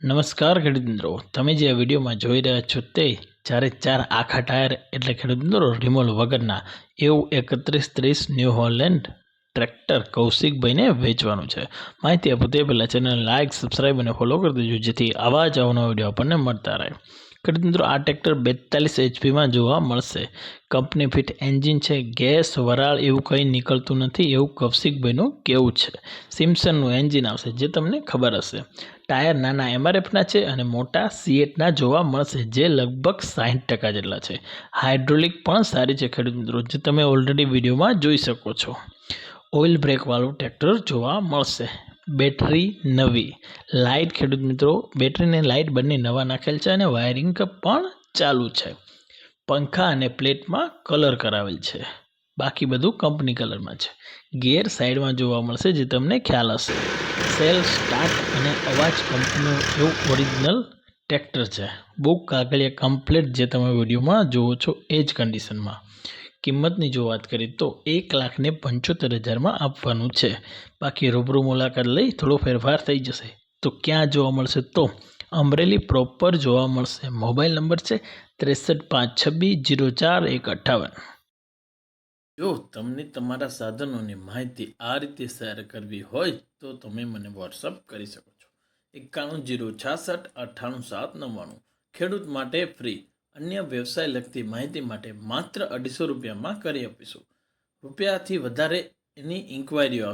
નમસ્કાર ખેડૂત મિત્રો, તમે જે આ વિડીયોમાં જોઈ રહ્યા છો તે ચારે ચાર આખા ટાયર એટલે ખેડૂત મિત્રો રિમોલ વગરના એવું 3130 ન્યૂ હોલેન્ડ ટ્રેક્ટર કૌશિકભાઈને વેચવાનું છે. માહિતી આપો તે પહેલાં ચેનલ લાઇક, સબસ્ક્રાઈબ અને ફોલો કરી દેજો જેથી આવા જ અવનવા વિડીયો આપણને મળતા રહે. ખેડૂત મિત્રો, આ ટ્રેક્ટર 42 HP જોવા મળશે. કંપની ફિટ એન્જિન છે. ગેસ વરાળ એવું કંઈ નીકળતું નથી એવું કૌશિકભાઈનું કહેવું છે. સિમ્સનનું એન્જિન આવશે જે તમને ખબર હશે. ટાયર નાના MRFના છે અને મોટા C8ના જોવા મળશે જે લગભગ 60% જેટલા છે. હાઇડ્રોલિક પણ સારી છે ખેડૂત મિત્રો, જે તમે ઓલરેડી વિડીયોમાં જોઈ શકો છો. ઓઇલ બ્રેકવાળું ટ્રેક્ટર જોવા મળશે. બેટરી નવી, લાઇટ ખેડૂત મિત્રો, બેટરીને લાઇટ બંને નવા નાખેલ છે અને વાયરિંગ પણ ચાલુ છે. પંખા અને પ્લેટમાં કલર કરાવેલ છે, બાકી બધું કંપની કલરમાં છે. ગેર સાઈડમાં જોવા મળશે જે તમને ખ્યાલ હશે. સેલ સ્ટાર્ટ અને અવાજ કંપનીનું એવું ઓરિજિનલ ટ્રેક્ટર છે. બુક કાગળિયા કમ્પ્લીટ જે તમે વિડીયોમાં જુઓ છો એ જ કન્ડિશનમાં. કિંમતની જો વાત કરીએ તો 1,75,000 આપવાનું છે. બાકી રૂબરૂ મુલાકાત લઈ થોડો ફેરફાર થઈ જશે. તો ક્યાં જોવા મળશે? તો અમરેલી પ્રોપર જોવા મળશે. મોબાઈલ નંબર છે 6356204158. જો તમને તમારા સાધનોની માહિતી આ રીતે શેર કરવી હોય તો તમે મને વોટ્સઅપ કરી શકો છો. 9106689799. ખેડૂત માટે ફ્રી. અન્ય વ્યવસાય લગતી માહિતી માટે માત્ર 250 રૂપિયામાં કરી આપીશું. રૂપિયાથી વધારે એની ઇન્ક્વાયરીઓ